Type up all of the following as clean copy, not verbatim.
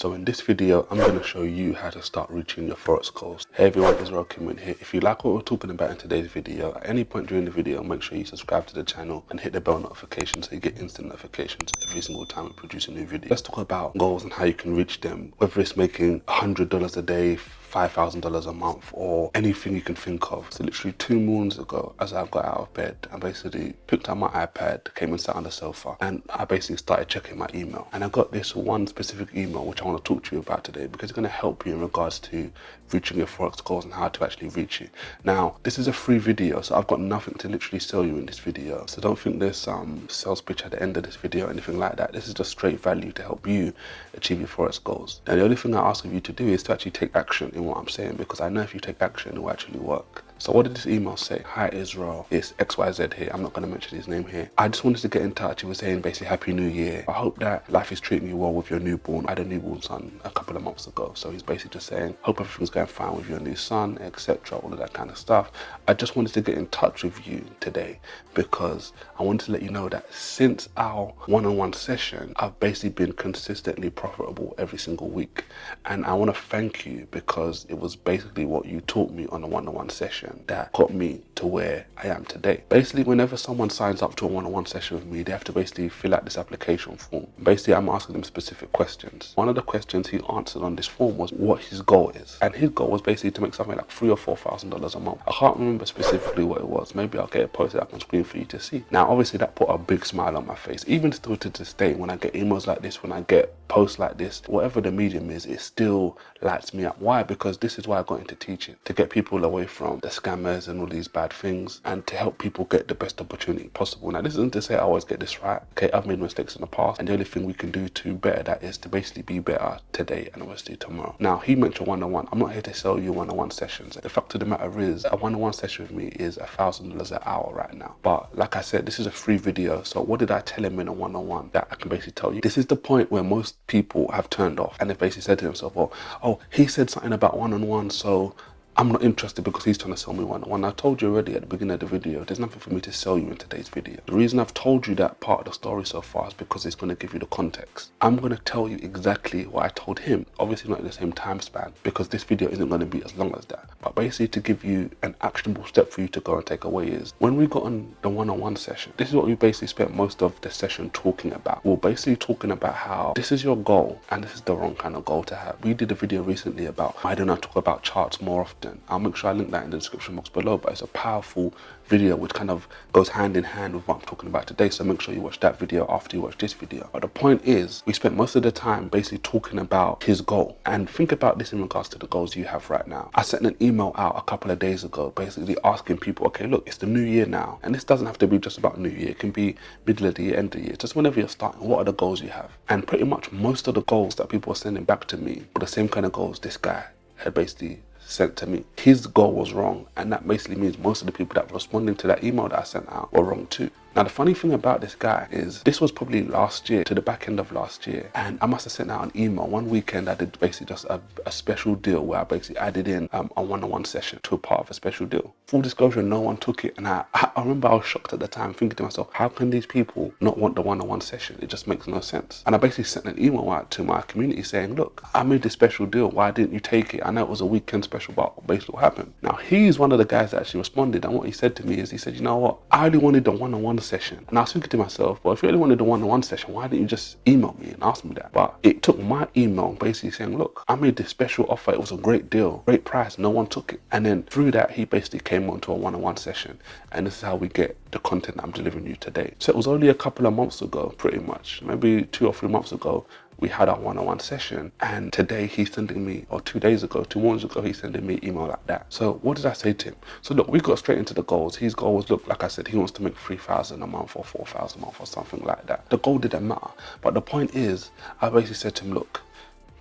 So in this video, I'm going to show you how to start reaching your Forex goals. Hey everyone, Israel Kimwin here. If you like what we're talking about in today's video, at any point during the video, make sure you subscribe to the channel and hit the bell notification so you get instant notifications every single time we produce a new video. Let's talk about goals and how you can reach them, whether it's making $100 a day, $5,000 a month, or anything you can think of. So literally 2 mornings ago, as I got out of bed, I basically picked up my iPad, came and sat on the sofa, and I basically started checking my email. And I got this one specific email which I want to talk to you about today because it's going to help you in regards to reaching your Forex goals and how to actually reach it. Now, this is a free video, so I've got nothing to literally sell you in this video. So don't think there's some sales pitch at the end of this video or anything like that. This is just straight value to help you achieve your Forex goals. Now, the only thing I ask of you to do is to actually take action in what I'm saying, because I know if you take action, it will actually work. So what did this email say? Hi Israel, it's XYZ here. I'm not going to mention his name here. I just wanted to get in touch. He was saying basically Happy New Year. I hope that life is treating you well with your newborn. I had a newborn son a couple of months ago. So he's basically just saying, hope everything's going fine with your new son, etc. All of that kind of stuff. I just wanted to get in touch with you today because I wanted to let you know that since our one-on-one session, I've basically been consistently profitable every single week. And I want to thank you because it was basically what you taught me on a one-on-one session that got me to where I am today. Basically, whenever someone signs up to a one-on-one session with me, they have to basically fill out this application form. Basically, I'm asking them specific questions. One of the questions he answered on this form was what his goal is. And his goal was basically to make something like $3,000 or $4,000 a month. I can't remember specifically what it was. Maybe I'll get it posted up on screen for you to see. Now, obviously, that put a big smile on my face. Even still to this day, when I get emails like this, when I get posts like this, whatever the medium is, it still lights me up. Why? Because this is why I got into teaching, to get people away from the scammers and all these bad things and to help people get the best opportunity possible. Now, this isn't to say I always get this right. Okay, I've made mistakes in the past, and the only thing we can do to better that is to basically be better today and obviously tomorrow. Now, he mentioned one-on-one. I'm not here to sell you one-on-one sessions. The fact of the matter is, a one-on-one session with me is $1,000 an hour right now. But like I said, this is a free video. So what did I tell him in a one-on-one that I can basically tell you? This is the point where most people have turned off and they basically said to themselves, well, oh, he said something about one-on-one, so I'm not interested because he's trying to sell me one-on-one. I told you already at the beginning of the video, there's nothing for me to sell you in today's video. The reason I've told you that part of the story so far is because it's going to give you the context. I'm going to tell you exactly what I told him. Obviously not in the same time span because this video isn't going to be as long as that. But basically to give you an actionable step for you to go and take away is, when we got on the one-on-one session, this is what we basically spent most of the session talking about. We're basically talking about how this is your goal and this is the wrong kind of goal to have. We did a video recently about why don't I talk about charts more often. I'll make sure I link that in the description box below, but it's a powerful video which kind of goes hand in hand with what I'm talking about today, so make sure you watch that video after you watch this video. But the point is, we spent most of the time basically talking about his goal. And think about this in regards to the goals you have right now. I sent an email out a couple of days ago basically asking people, okay, look, it's the new year now, and this doesn't have to be just about new year, it can be middle of the year, end of the year, just whenever you're starting, what are the goals you have? And pretty much most of the goals that people are sending back to me were the same kind of goals this guy had basically sent to me. His goal was wrong, and that basically means most of the people that were responding to that email that I sent out were wrong too. Now, the funny thing about this guy is this was probably last year, to the back end of last year, and I must have sent out an email. One weekend I did basically just a special deal where I basically added in a one-on-one session to a part of a special deal. Full disclosure, no one took it, and I remember I was shocked at the time, thinking to myself, how can these people not want the one-on-one session? It just makes no sense. And I basically sent an email out to my community saying, look, I made this special deal, why didn't you take it? I know it was a weekend special, but basically what happened? Now, he's one of the guys that actually responded, and what he said to me is, he said, you know what, I only wanted the one-on-one session. And I was thinking to myself, well, if you really wanted the one-on-one session, why didn't you just email me and ask me that? But it took my email basically saying, look, I made this special offer, it was a great deal, great price, no one took it. And then through that, he basically came onto a one-on-one session, and this is how we get the content that I'm delivering you today. So it was only a couple of months ago, pretty much, maybe 2 or 3 months ago, we had our one-on-one session, and today he's sending me, or 2 days ago, 2 mornings ago, he's sending me an email like that. So what did I say to him? So look, we got straight into the goals. His goal was, look, like I said, he wants to make $3,000 a month or $4,000 a month or something like that. The goal didn't matter, but the point is, I basically said to him, look,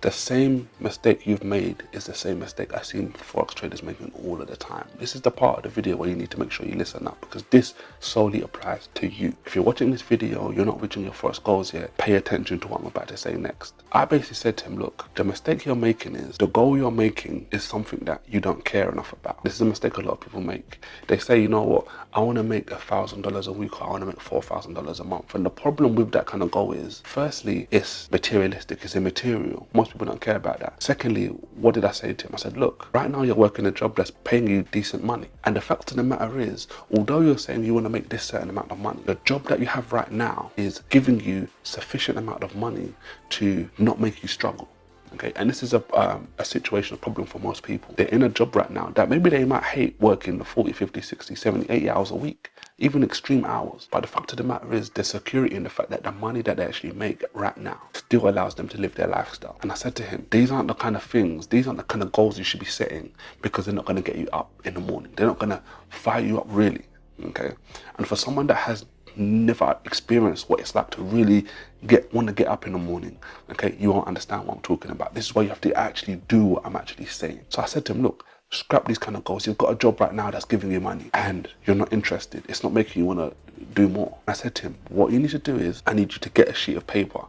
the same mistake you've made is the same mistake I've seen Forex traders making all of the time. This is the part of the video where you need to make sure you listen up, because this solely applies to you. If you're watching this video, you're not reaching your Forex goals yet, pay attention to what I'm about to say next. I basically said to him, look, the mistake you're making is, the goal you're making is something that you don't care enough about. This is a mistake a lot of people make. They say, you know what, I want to make $1,000 a week, or I want to make $4,000 a month. And the problem with that kind of goal is, firstly, it's materialistic, it's immaterial. Most people don't care about that. Secondly, what did I say to him? I said, look, right now you're working a job that's paying you decent money. And the fact of the matter is, although you're saying you want to make this certain amount of money, the job that you have right now is giving you sufficient amount of money to not make you struggle. Okay, and this is a situational problem for most people. They're in a job right now that maybe they might hate working the 40, 50, 60, 70, 80 hours a week, even extreme hours. But the fact of the matter is the security in the fact that the money that they actually make right now still allows them to live their lifestyle. And I said to him, these aren't the kind of things, these aren't the kind of goals you should be setting, because they're not going to get you up in the morning. They're not going to fire you up really. Okay, and for someone that has never experienced what it's like to really want to get up in the morning, okay, you won't understand what I'm talking about. This is why you have to actually do what I'm actually saying. So I said to him, look, scrap these kind of goals. You've got a job right now that's giving you money and you're not interested. It's not making you want to do more. I said to him, what you need to do is, I need you to get a sheet of paper.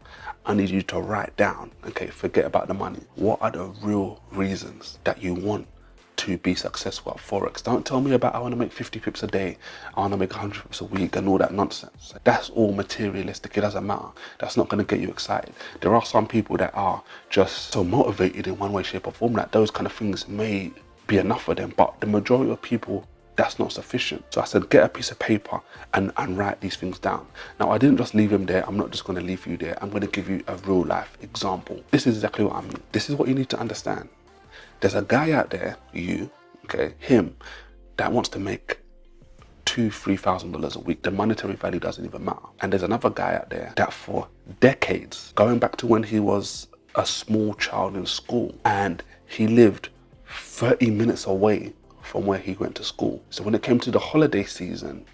I need you to write down, okay, forget about the money. What are the real reasons that you want to be successful at Forex? Don't tell me about I want to make 50 pips a day, I want to make 100 pips a week and all that nonsense. That's all materialistic. It doesn't matter. That's not going to get you excited. There are some people that are just so motivated in one way, shape or form that those kind of things may be enough for them, but the majority of people, that's not sufficient. So I said, get a piece of paper and write these things down. Now, I didn't just leave him there. I'm not just going to leave you there. I'm going to give you a real life example. This is exactly what I mean. This is what you need to understand. There's a guy out there, him, that wants to make $2,000-$3,000 a week. The monetary value doesn't even matter. And there's another guy out there that for decades, going back to when he was a small child in school, and he lived 30 minutes away from where he went to school. So when it came to the holiday season,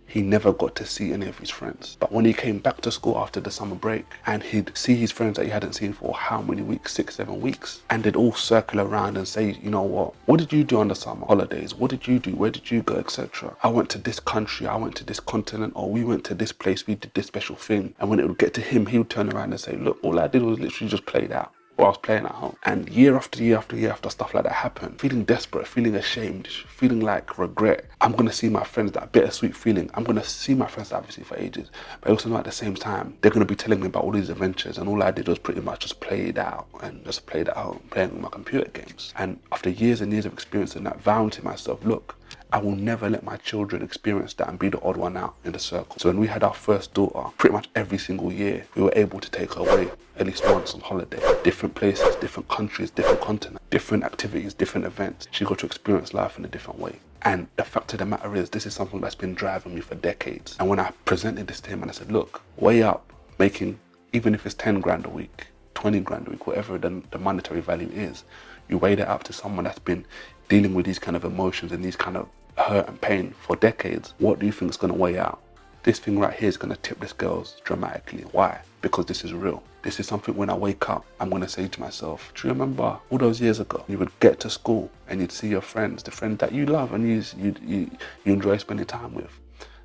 he never got to see any of his friends. But when he came back to school after the summer break, and he'd see his friends that he hadn't seen for how many weeks, 6, 7 weeks, and they'd all circle around and say, you know what did you do on the summer holidays? What did you do? Where did you go, etc.? I went to this country, I went to this continent, or we went to this place, we did this special thing. And when it would get to him, he would turn around and say, look, all I did was literally just played out, or I was playing at home. And year after year after year after stuff like that happened, feeling desperate, feeling ashamed, feeling like regret. I'm going to see my friends, that bittersweet feeling. I'm going to see my friends that I've seen for ages. But I also know at the same time, they're going to be telling me about all these adventures, and all I did was pretty much just play it out and just played at home, playing with my computer games. And after years and years of experiencing that, vowing to myself, look, I will never let my children experience that and be the odd one out in the circle. So when we had our first daughter, pretty much every single year, we were able to take her away at least once on holiday. Different places, different countries, different continents, different activities, different events. She got to experience life in a different way. And the fact of the matter is, this is something that's been driving me for decades. And when I presented this to him and I said, look, weigh up making, even if it's 10 grand a week, 20 grand a week, whatever the monetary value is, you weigh that up to someone that's been dealing with these kind of emotions and these kind of hurt and pain for decades. What do you think is going to weigh out? This thing right here is going to tip the scales dramatically. Why? Because this is real. This is something when I wake up, I'm going to say to myself, do you remember all those years ago, you would get to school and you'd see your friends, the friends that you love and you enjoy spending time with,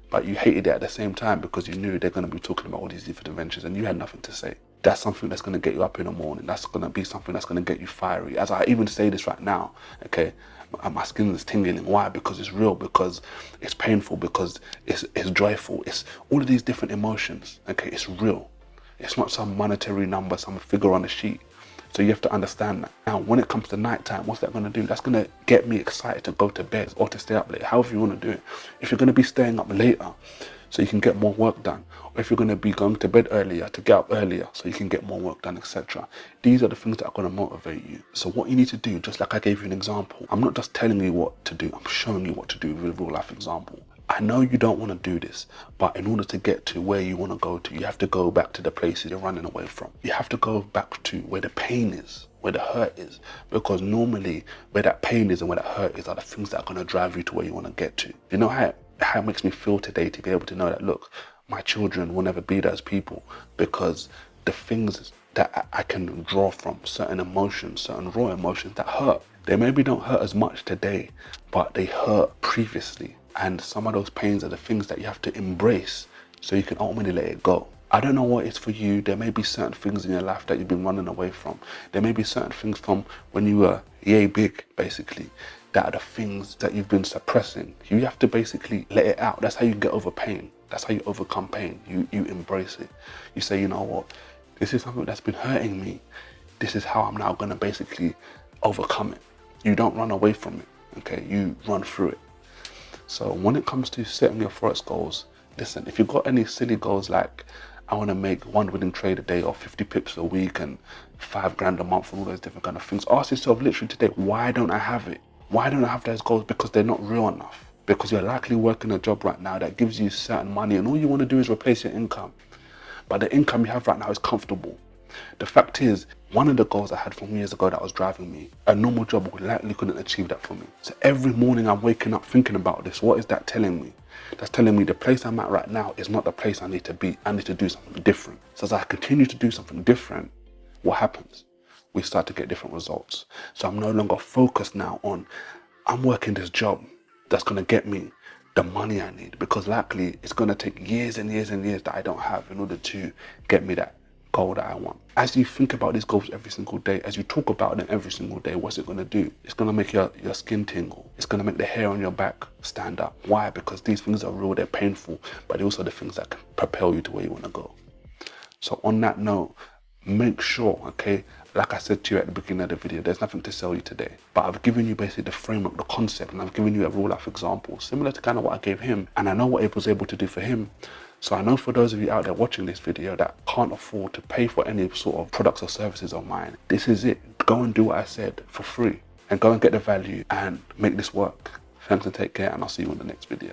but you hated it at the same time because you knew they're going to be talking about all these different adventures and you had nothing to say. That's something that's going to get you up in the morning. That's going to be something that's going to get you fiery. As I even say this right now, okay, my skin is tingling. Why? Because it's real, because it's painful, because it's joyful. It's all of these different emotions, okay? It's real. It's not some monetary number, some figure on a sheet. So you have to understand that. Now, when it comes to nighttime, what's that going to do? That's going to get me excited to go to bed or to stay up late, however you want to do it. If you're going to be staying up later so you can get more work done, or if you're going to be going to bed earlier to get up earlier so you can get more work done, etc. These are the things that are going to motivate you. So what you need to do, just like I gave you an example, I'm not just telling you what to do, I'm showing you what to do with a real life example. I know you don't want to do this, but in order to get to where you want to go to, you have to go back to the places you're running away from. You have to go back to where the pain is, where the hurt is, because normally where that pain is and where that hurt is are the things that are going to drive you to where you want to get to. You know how it makes me feel today to be able to know that, look, my children will never be those people, because the things that I can draw from, certain emotions, certain raw emotions that hurt, they maybe don't hurt as much today, but they hurt previously. And some of those pains are the things that you have to embrace so you can ultimately let it go. I don't know what it's for you. There may be certain things in your life that you've been running away from. There may be certain things from when you were yay big, basically, that are the things that you've been suppressing. You have to basically let it out. That's how you get over pain. That's how you overcome pain. You embrace it. You say, you know what, this is something that's been hurting me. this is how I'm now going to basically overcome it. You don't run away from it, okay? You run through it. So when it comes to setting your Forex goals, listen, if you've got any silly goals like I want to make 1 winning trade a day or 50 pips a week and 5 grand a month and all those different kind of things, ask yourself literally today, why don't I have it? Why don't I have those goals? Because they're not real enough. Because you're likely working a job right now that gives you certain money and all you want to do is replace your income. But the income you have right now is comfortable. The fact is, one of the goals I had from years ago that was driving me, a normal job likely couldn't achieve that for me. So every morning I'm waking up thinking about this. What is that telling me? That's telling me the place I'm at right now is not the place I need to be. I need to do something different. So as I continue to do something different, what happens? We start to get different results. So I'm no longer focused now on, I'm working this job that's going to get me the money I need, because likely it's going to take years and years and years that I don't have in order to get me that goal that I want. As you think about these goals every single day, as you talk about them every single day, what's it going to do? It's going to make your skin tingle. It's going to make the hair on your back stand up. Why? Because these things are real, they're painful, but they're also the things that can propel you to where you want to go. So on that note, make sure, okay, like I said to you at the beginning of the video, there's nothing to sell you today, but I've given you basically the framework, the concept, and I've given you a real life example similar to kind of what I gave him, and I know what it was able to do for him. So I know for those of you out there watching this video that can't afford to pay for any sort of products or services of mine, this is it. Go and do what I said for free and go and get the value and make this work. Thanks and take care, and I'll see you in the next video.